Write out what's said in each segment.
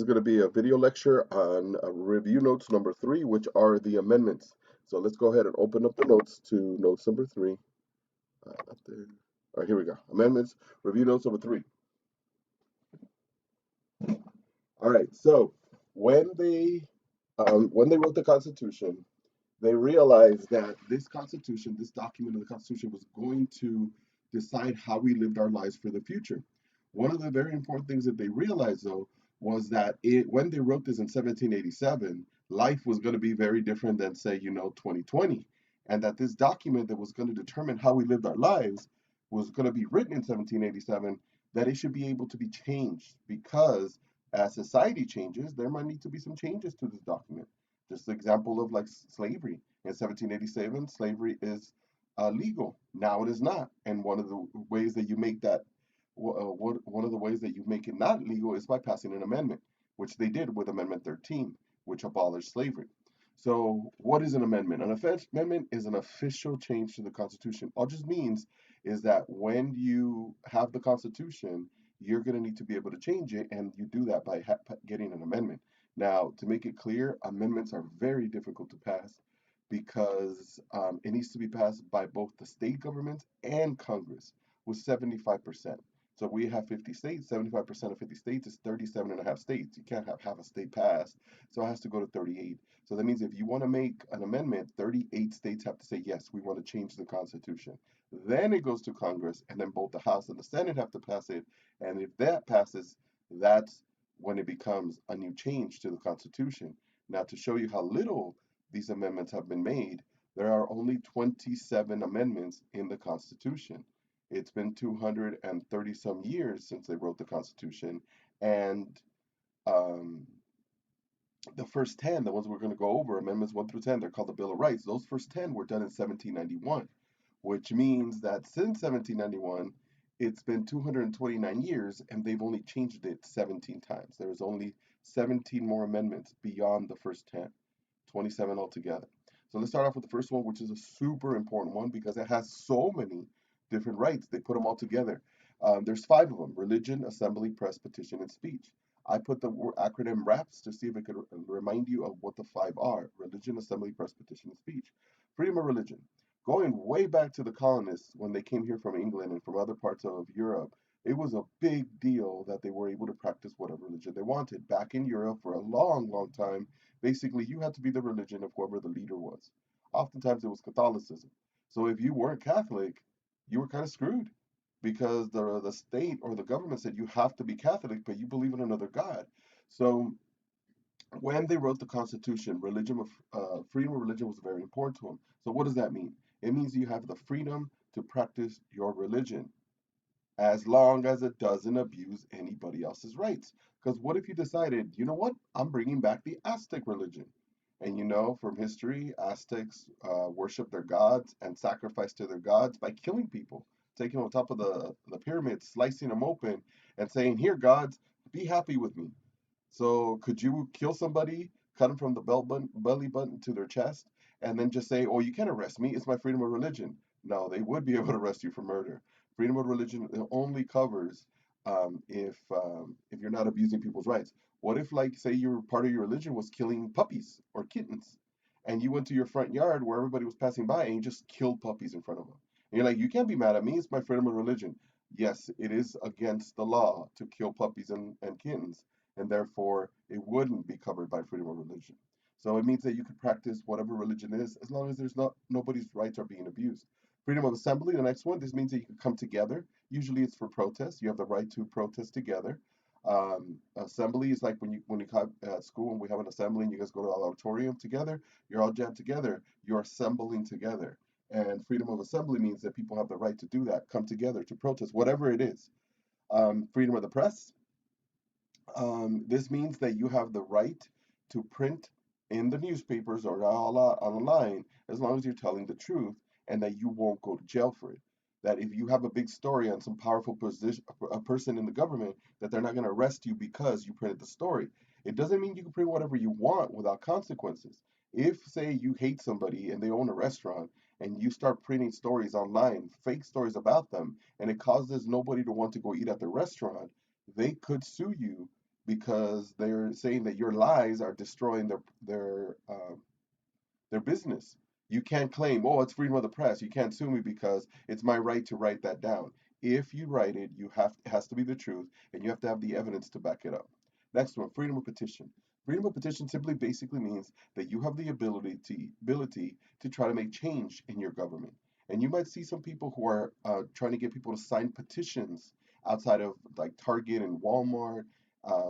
going to be a video lecture on review notes number 3, which are the amendments. So let's go ahead and open up the notes to notes number 3. Up there. All right, here we go. Amendments, review notes number 3. All right, so when they when they wrote the Constitution, they realized that this Constitution, this document of the Constitution, was going to decide how we lived our lives for the future. One of the very important things that they realized, though, was that when they wrote this in 1787, life was going to be very different than, say, 2020. And that this document that was going to determine how we lived our lives was going to be written in 1787, that it should be able to be changed because as society changes, there might need to be some changes to this document. Just an example of like slavery. In 1787, slavery is legal. Now it is not. And one of the ways that you make that one of the ways that you make it not legal is by passing an amendment, which they did with Amendment 13, which abolished slavery. So, what is an amendment? An amendment is an official change to the Constitution. All it just means is that when you have the Constitution, you're going to need to be able to change it, and you do that by getting an amendment. Now, to make it clear, amendments are very difficult to pass because it needs to be passed by both the state governments and Congress with 75%. So we have 50 states, 75% of 50 states is 37 and a half states. You can't have half a state passed, so it has to go to 38. So that means if you want to make an amendment, 38 states have to say, yes, we want to change the Constitution. Then it goes to Congress, and then both the House and the Senate have to pass it. And if that passes, that's when it becomes a new change to the Constitution. Now, to show you how little these amendments have been made, there are only 27 amendments in the Constitution. It's been 230 some years since they wrote the Constitution, and um, the first 10, the ones we're going to go over, amendments 1 through 10, they're called the Bill of Rights. Those first 10 were done in 1791, which means that since 1791, it's been 229 years and they've only changed it 17 times. There's only 17 more amendments beyond the first 10, 27 altogether. So let's start off with the first one, which is a super important one because it has so many different rights. They put them all together. There's 5 of them: religion, assembly, press, petition, and speech. I put the acronym RAPS to see if it could remind you of what the 5 are: religion, assembly, press, petition, and speech. Freedom of religion. Going way back to the colonists when they came here from England and from other parts of Europe, it was a big deal that they were able to practice whatever religion they wanted. Back in Europe for a long, long time, basically you had to be the religion of whoever the leader was. Oftentimes it was Catholicism. So if you weren't Catholic, you were kind of screwed because the state or the government said you have to be Catholic, but you believe in another God. So when they wrote the Constitution, freedom of religion was very important to them. So what does that mean? It means you have the freedom to practice your religion as long as it doesn't abuse anybody else's rights. Because what if you decided, you know what, I'm bringing back the Aztec religion? And from history, Aztecs worship their gods and sacrifice to their gods by killing people, taking on top of the pyramids, slicing them open, and saying, here, gods, be happy with me. So could you kill somebody, cut them from the belly button to their chest, and then just say, "Oh, you can't arrest me. It's my freedom of religion." No, they would be able to arrest you for murder. Freedom of religion only covers if you're not abusing people's rights. What if, like, say, your part of your religion was killing puppies or kittens, and you went to your front yard where everybody was passing by and you just killed puppies in front of them? And you're like, "You can't be mad at me. It's my freedom of religion." Yes, it is against the law to kill puppies and kittens, and therefore it wouldn't be covered by freedom of religion. So it means that you can practice whatever religion is as long as there's not nobody's rights are being abused. Freedom of assembly, the next one, this means that you can come together. Usually it's for protest. You have the right to protest together. Assembly is like when you come at school and we have an assembly and you guys go to the auditorium together, you're all jammed together, you're assembling together. And freedom of assembly means that people have the right to do that, come together to protest, whatever it is. Freedom of the press, this means that you have the right to print in the newspapers or online as long as you're telling the truth and that you won't go to jail for it. That if you have a big story on some powerful position, a person in the government, that they're not going to arrest you because you printed the story. It doesn't mean you can print whatever you want without consequences. If, say, you hate somebody and they own a restaurant and you start printing stories online, fake stories about them, and it causes nobody to want to go eat at the restaurant, they could sue you because they're saying that your lies are destroying their business. You can't claim, oh, it's freedom of the press. You can't sue me because it's my right to write that down. If you write it, it has to be the truth, and you have to have the evidence to back it up. Next one, freedom of petition. Freedom of petition simply basically means that you have the ability to try to make change in your government. And you might see some people who are trying to get people to sign petitions outside of like Target and Walmart,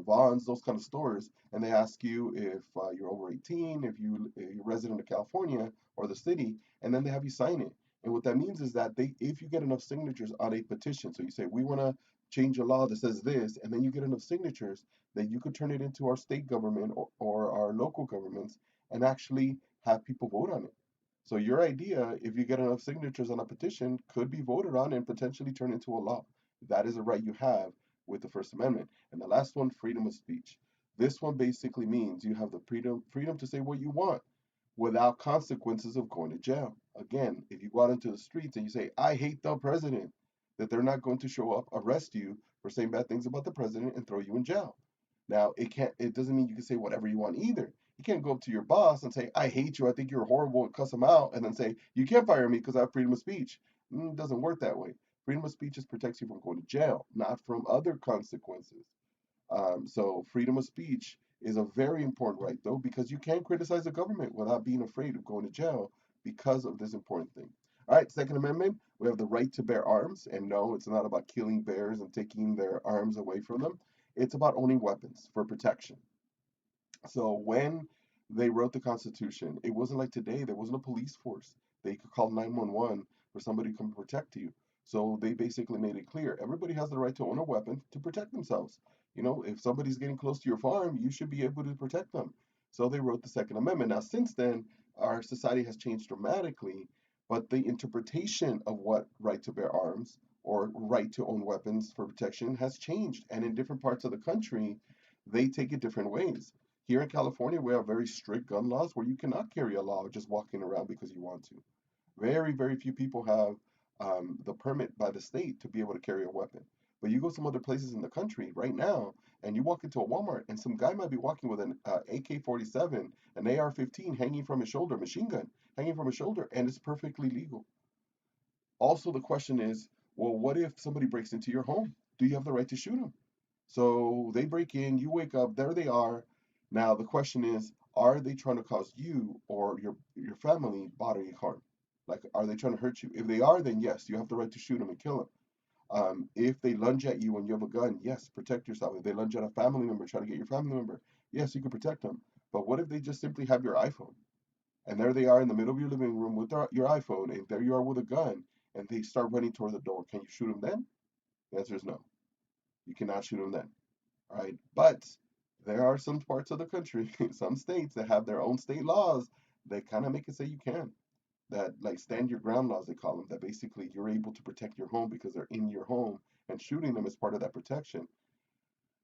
Vons, those kind of stores, and they ask you if you're over 18, if you're resident of California or the city, and then they have you sign it. And what that means is that if you get enough signatures on a petition, so you say we want to change a law that says this, and then you get enough signatures, that you could turn it into our state government or our local governments and actually have people vote on it. So your idea, if you get enough signatures on a petition, could be voted on and potentially turn into a law. That is a right you have with the First Amendment. And the last one, freedom of speech. This one basically means you have the freedom to say what you want without consequences of going to jail. Again, if you go out into the streets and you say, I hate the president, that they're not going to show up, arrest you for saying bad things about the president and throw you in jail. Now, it doesn't mean you can say whatever you want either. You can't go up to your boss and say, I hate you, I think you're horrible, and cuss them out, and then say, you can't fire me because I have freedom of speech. It doesn't work that way. Freedom of speech just protects you from going to jail, not from other consequences. So freedom of speech is a very important right, though, because you can criticize the government without being afraid of going to jail because of this important thing. All right, Second Amendment, we have the right to bear arms. And no, it's not about killing bears and taking their arms away from them. It's about owning weapons for protection. So when they wrote the Constitution, it wasn't like today. There wasn't a police force. They could call 911 for somebody to come protect you. So they basically made it clear everybody has the right to own a weapon to protect themselves. You know, if somebody's getting close to your farm, you should be able to protect them. So they wrote the Second Amendment. Now, since then, our society has changed dramatically, but the interpretation of what right to bear arms or right to own weapons for protection has changed. And in different parts of the country, they take it different ways. Here in California, we have very strict gun laws where you cannot carry a law just walking around because you want to. Very, very few people have the permit by the state to be able to carry a weapon. But you go some other places in the country right now, and you walk into a Walmart, and some guy might be walking with an AK-47, an AR-15 hanging from his shoulder, machine gun hanging from his shoulder, and it's perfectly legal. Also, the question is, well, what if somebody breaks into your home? Do you have the right to shoot them? So they break in, you wake up, there they are. Now the question is, are they trying to cause you or your family bodily harm? Like, are they trying to hurt you? If they are, then yes, you have the right to shoot them and kill them. If they lunge at you and you have a gun, yes, protect yourself. If they lunge at a family member, try to get your family member, yes, you can protect them. But what if they just simply have your iPhone? And there they are in the middle of your living room with your iPhone, and there you are with a gun, and they start running toward the door. Can you shoot them then? The answer is no. You cannot shoot them then. All right. But there are some parts of the country, some states that have their own state laws that kind of make it say you can. That, like, stand your ground laws, they call them, that basically you're able to protect your home because they're in your home, and shooting them is part of that protection.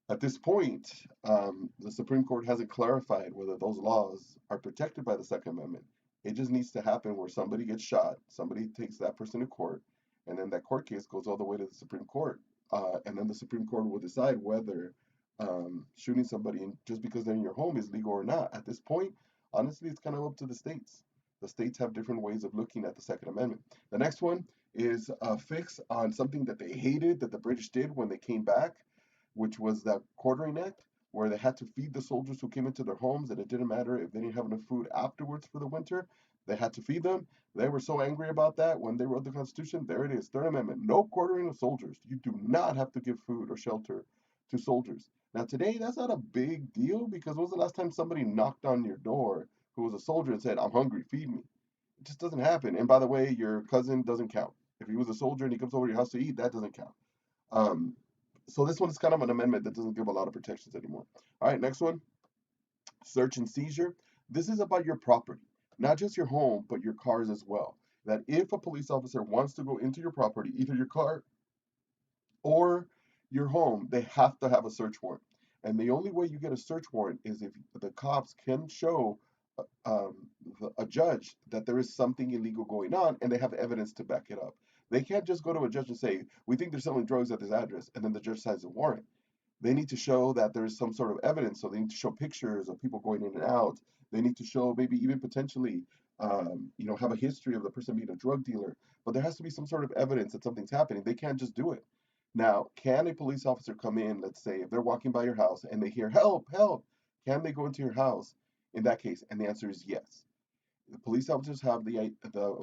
At this point, the Supreme Court hasn't clarified whether those laws are protected by the Second Amendment. It just needs to happen where somebody gets shot, somebody takes that person to court, and then that court case goes all the way to the Supreme Court. And then the Supreme Court will decide whether shooting somebody just because they're in your home is legal or not. At this point, honestly, it's kind of up to the states. The states have different ways of looking at the Second Amendment. The next one is a fix on something that they hated that the British did when they came back, which was that Quartering Act, where they had to feed the soldiers who came into their homes, and it didn't matter if they didn't have enough food afterwards for the winter, they had to feed them. They were so angry about that when they wrote the Constitution. There it is, Third Amendment: no quartering of soldiers. You do not have to give food or shelter to soldiers. Now, today, that's not a big deal because when was the last time somebody knocked on your door who was a soldier and said, I'm hungry, feed me? It just doesn't happen. And by the way, your cousin doesn't count. If he was a soldier and he comes over to your house to eat, that doesn't count. Um, so this one is kind of an amendment that doesn't give a lot of protections anymore. All right, next one, search and seizure. This is about your property, not just your home, but your cars as well. That if a police officer wants to go into your property, either your car or your home, they have to have a search warrant. And the only way you get a search warrant is if the cops can show uh, um, a judge that there is something illegal going on and they have evidence to back it up. They can't just go to a judge and say, we think they're selling drugs at this address, and then the judge signs a warrant. They need to show that there's some sort of evidence. So they need to show pictures of people going in and out. They need to show maybe even potentially, have a history of the person being a drug dealer. But there has to be some sort of evidence that something's happening. They can't just do it. Now, can a police officer come in, let's say, if they're walking by your house and they hear help, help, can they go into your house in that case? And the answer is yes. The police officers have the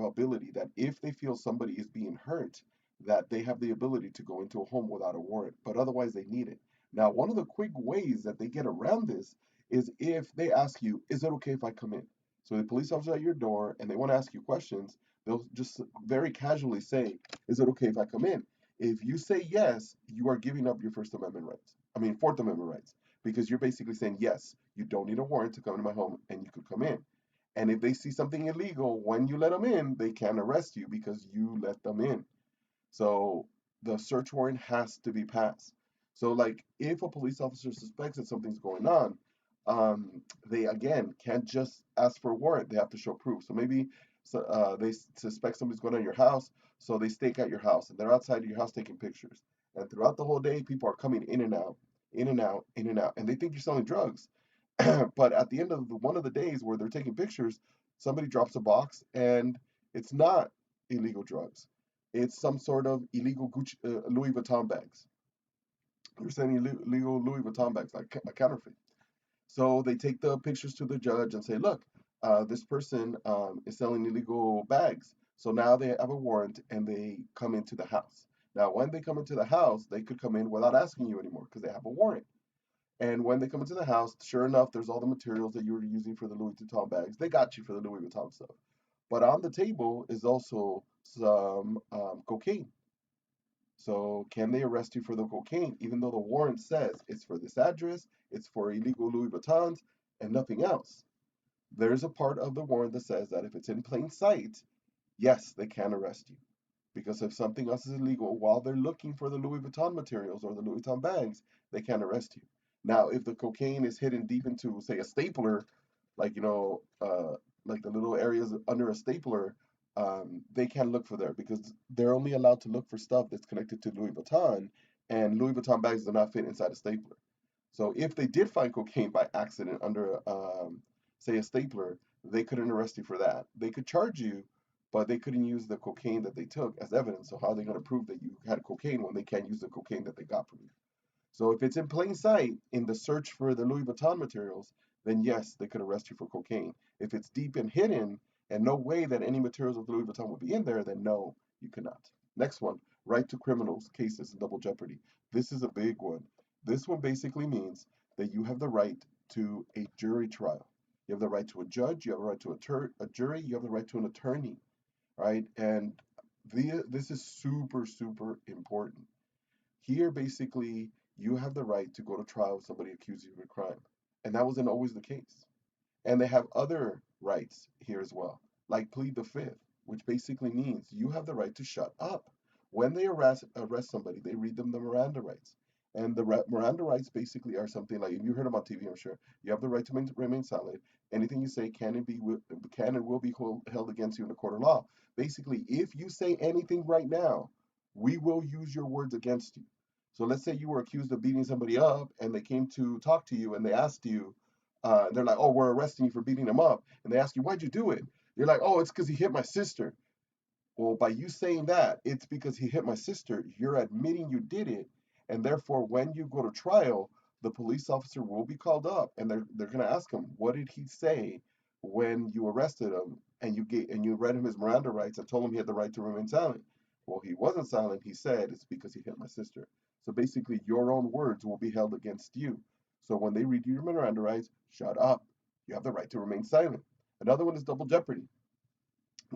ability that if they feel somebody is being hurt, that they have the ability to go into a home without a warrant, but otherwise they need it. Now, one of the quick ways that they get around this is if they ask you, "Is it okay if I come in?" So the police officer at your door and they want to ask you questions, they'll just very casually say, "Is it okay if I come in?" If you say yes, you are giving up your First Amendment rights. I mean, Fourth Amendment rights, because you're basically saying, yes, you don't need a warrant to come into my home and you could come in. And if they see something illegal when you let them in, they can arrest you because you let them in. So the search warrant has to be passed. So, like, if a police officer suspects that something's going on, they again can't just ask for a warrant. They have to show proof. So maybe they suspect somebody's going on your house, so they stake at your house and they're outside of your house taking pictures. And throughout the whole day, people are coming in and out, in and out, in and out, and they think you're selling drugs. But at the end of one of the days where they're taking pictures, somebody drops a box and it's not illegal drugs. It's some sort of illegal Gucci, Louis Vuitton bags. You're sending illegal Louis Vuitton bags, like a counterfeit. So they take the pictures to the judge and say, look, this person is selling illegal bags. So now they have a warrant and they come into the house. Now, when they come into the house, they could come in without asking you anymore because they have a warrant. And when they come into the house, sure enough, there's all the materials that you were using for the Louis Vuitton bags. They got you for the Louis Vuitton stuff. But on the table is also some cocaine. So can they arrest you for the cocaine, even though the warrant says it's for this address, it's for illegal Louis Vuittons, and nothing else? There's a part of the warrant that says that if it's in plain sight, yes, they can arrest you. Because if something else is illegal while they're looking for the Louis Vuitton materials or the Louis Vuitton bags, they can't arrest you. Now, if the cocaine is hidden deep into, say, a stapler, like like the little areas under a stapler, they can't look for there because they're only allowed to look for stuff that's connected to Louis Vuitton, and Louis Vuitton bags do not fit inside a stapler. So if they did find cocaine by accident under, say, a stapler, they couldn't arrest you for that. They could charge you, but they couldn't use the cocaine that they took as evidence. So how are they going to prove that you had cocaine when they can't use the cocaine that they got from you? So if it's in plain sight in the search for the Louis Vuitton materials, then yes, they could arrest you for cocaine. If it's deep and hidden and no way that any materials of Louis Vuitton would be in there, then no, you cannot. Next one, right to criminals cases in double jeopardy. This is a big one. This one basically means that you have the right to a jury trial. You have the right to a judge, you have the right to a jury, you have the right to an attorney, right? And this is super, super important. Here, basically, you have the right to go to trial if somebody accuses you of a crime. And that wasn't always the case. And they have other rights here as well, like plead the fifth, which basically means you have the right to shut up. When they arrest somebody, they read them the Miranda rights. And the Miranda rights basically are something like, you heard them on TV, I'm sure. You have the right to remain silent. Anything you say can and will be held against you in a court of law. Basically, if you say anything right now, we will use your words against you. So let's say you were accused of beating somebody up and they came to talk to you and they asked you, they're like, "Oh, we're arresting you for beating him up," and they ask you, "Why'd you do it?" You're like, "Oh, it's because he hit my sister." Well, by you saying that, it's because he hit my sister. You're admitting you did it, and therefore, when you go to trial, the police officer will be called up, and they're gonna ask him, "What did he say when you arrested him?" And you read him his Miranda rights and told him he had the right to remain silent. Well, he wasn't silent. He said it's because he hit my sister. So basically, your own words will be held against you. So when they read you your Miranda rights, shut up. You have the right to remain silent. Another one is double jeopardy.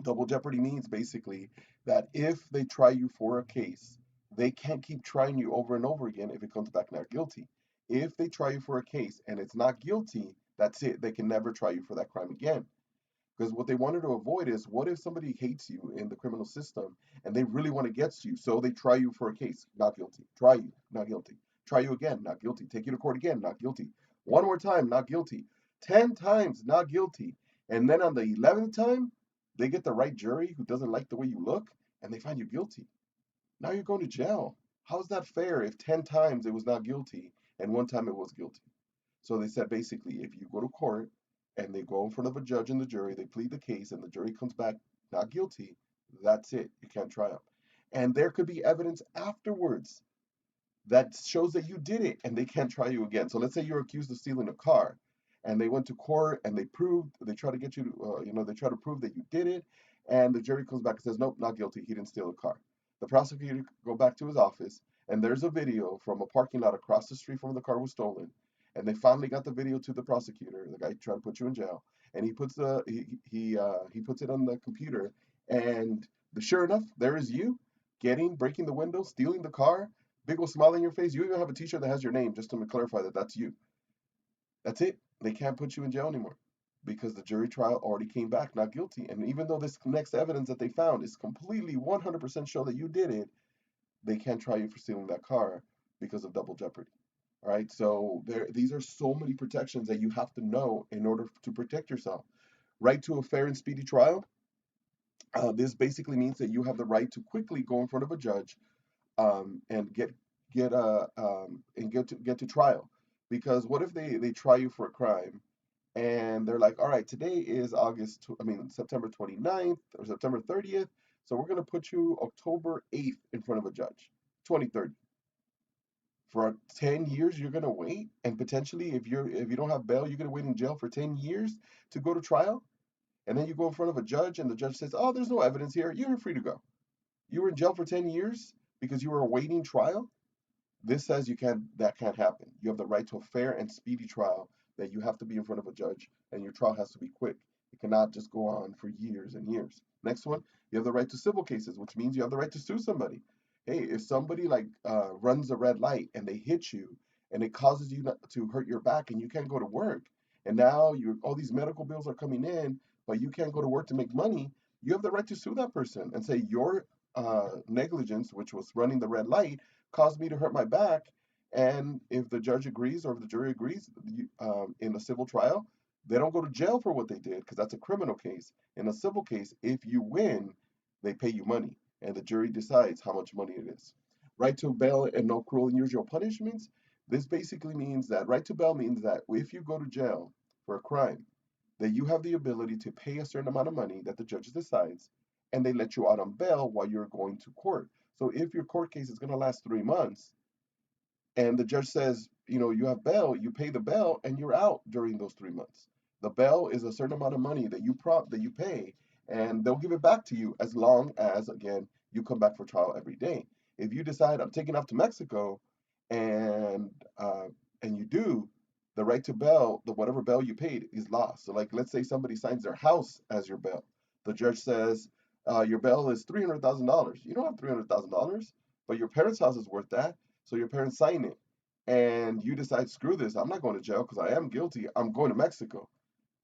Double jeopardy means basically that if they try you for a case, they can't keep trying you over and over again if it comes back not guilty. If they try you for a case and it's not guilty, that's it. They can never try you for that crime again. Because what they wanted to avoid is what if somebody hates you in the criminal system and they really want to get you, so they try you for a case, not guilty. Try you, not guilty. Try you again, not guilty. Take you to court again, not guilty. One more time, not guilty. 10 times, not guilty. And then on the 11th time, they get the right jury who doesn't like the way you look and they find you guilty. Now you're going to jail. How's that fair if 10 times it was not guilty and one time it was guilty. So they said basically, if you go to court and they go in front of a judge and the jury, they plead the case, and the jury comes back not guilty, that's it. You can't try them. And there could be evidence afterwards that shows that you did it, and they can't try you again. So let's say you're accused of stealing a car, and they went to court and they try to get you to, they try to prove that you did it, and the jury comes back and says, nope, not guilty. He didn't steal the car. The prosecutor go back to his office, and there's a video from a parking lot across the street from where the car was stolen, and they finally got the video to the prosecutor, the guy trying to put you in jail, and he puts it on the computer, and sure enough, there is you breaking the window, stealing the car, big old smile on your face. You even have a T-shirt that has your name just to clarify that that's you. That's it. They can't put you in jail anymore because the jury trial already came back not guilty. And even though this next evidence that they found is completely 100% show that you did it, they can't try you for stealing that car because of double jeopardy. All right. So these are so many protections that you have to know in order to protect yourself. Right to a fair and speedy trial. This basically means that you have the right to quickly go in front of a judge and get to trial. Because what if they try you for a crime and they're like, all right, today is September 29th or September 30th, so we're going to put you October 8th in front of a judge, 2030. For 10 years you're going to wait, and potentially if you don't have bail, you're going to wait in jail for 10 years to go to trial, and then you go in front of a judge and the judge says, oh, there's no evidence here, you're free to go. You were in jail for 10 years because you were awaiting trial. This says that can't happen. You have the right to a fair and speedy trial, that you have to be in front of a judge, and your trial has to be quick. It cannot just go on for years and years. Next one, you have the right to civil cases, which means you have the right to sue somebody. Hey, if somebody runs a red light and they hit you and it causes you to hurt your back and you can't go to work, and now all these medical bills are coming in, but you can't go to work to make money, you have the right to sue that person and say your negligence, which was running the red light, caused me to hurt my back. And if the judge agrees or if the jury agrees, in a civil trial, they don't go to jail for what they did because that's a criminal case. In a civil case, if you win, they pay you money and the jury decides how much money it is. Right to bail and no cruel and unusual punishments. This basically means that right to bail means that if you go to jail for a crime, that you have the ability to pay a certain amount of money that the judge decides, and they let you out on bail while you're going to court. So if your court case is going to last 3 months, and the judge says, you have bail, you pay the bail, and you're out during those 3 months. The bail is a certain amount of money that you pay, and they'll give it back to you as long as, again, you come back for trial every day. If you decide I'm taking off to Mexico, and uh, and you do, the right to bail, the whatever bail you paid is lost. So, like, let's say somebody signs their house as your bail. The judge says your bail is $300,000. You don't have $300,000, but your parents' house is worth that. So your parents sign it, and you decide, screw this, I'm not going to jail because I am guilty. I'm going to Mexico.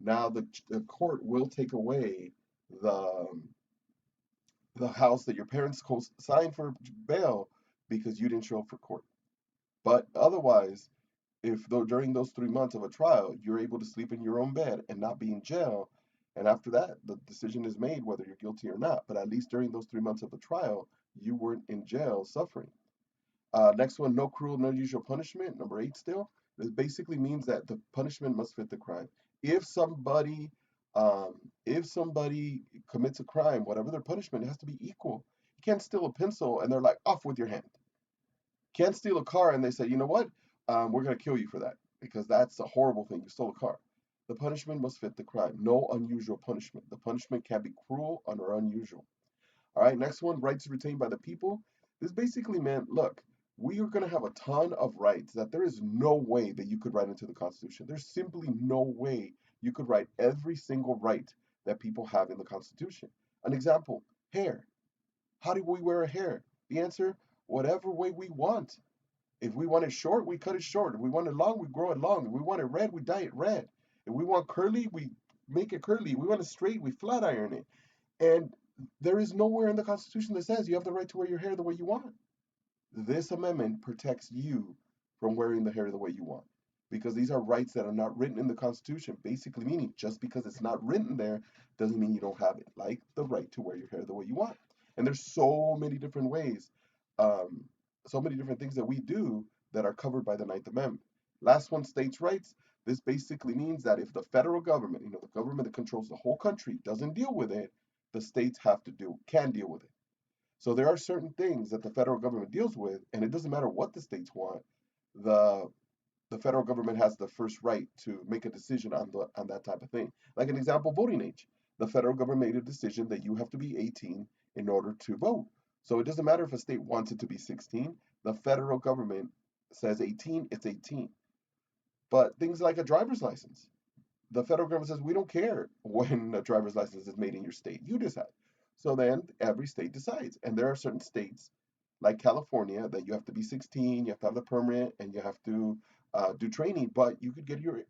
Now the court will take away the the house that your parents signed for bail because you didn't show up for court. But otherwise, if though during those 3 months of a trial you're able to sleep in your own bed and not be in jail, and after that the decision is made whether you're guilty or not. But at least during those 3 months of the trial, you weren't in jail suffering. Next one, no cruel, no unusual punishment. Number 8 still. This basically means that the punishment must fit the crime. If somebody, um, if somebody commits a crime, whatever their punishment, it has to be equal. You can't steal a pencil and they're like, off with your hand. Can't steal a car and they say, you know what, we're gonna kill you for that because that's a horrible thing. You stole a car. The punishment must fit the crime. No unusual punishment. The punishment can be cruel or unusual. All right, next one, rights retained by the people. This basically meant, look, we are going to have a ton of rights that there is no way that you could write into the Constitution. There's simply no way you could write every single right that people have in the Constitution. An example, hair. How do we wear a hair? The answer, whatever way we want. If we want it short, we cut it short. If we want it long, we grow it long. If we want it red, we dye it red. If we want curly, we make it curly. If we want it straight, we flat iron it. And there is nowhere in the Constitution that says you have the right to wear your hair the way you want. This amendment protects you from wearing the hair the way you want because these are rights that are not written in the Constitution, basically meaning just because it's not written there doesn't mean you don't have it, like the right to wear your hair the way you want. And there's so many different ways, um, so many different things that we do that are covered by the Ninth Amendment. Last one, states' rights. This basically means that if the federal government, the government that controls the whole country, doesn't deal with it, the states can deal with it. So there are certain things that the federal government deals with, and it doesn't matter what the states want. The the federal government has the first right to make a decision on that type of thing. Like an example, voting age. The federal government made a decision that you have to be 18 in order to vote. So it doesn't matter if a state wants it to be 16. The federal government says 18, it's 18. But things like a driver's license, the federal government says we don't care when a driver's license is made in your state. You decide. So then every state decides, and there are certain states like California that you have to be 16, you have to have the permit, and you have to do training. But you could get your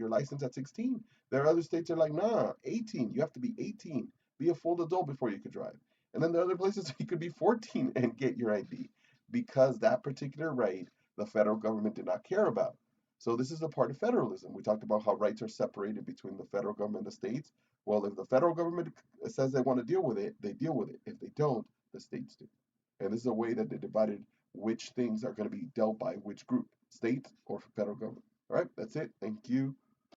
license at 16. There are other states that are like, nah, 18. You have to be 18, be a full adult before you could drive. And then there are other places you could be 14 and get your ID because that particular right the federal government did not care about. So this is a part of federalism. We talked about how rights are separated between the federal government and the states. Well, if the federal government says they want to deal with it, they deal with it. If they don't, the states do. And this is a way that they divided which things are going to be dealt by which group, state or federal government. All right, that's it. Thank you.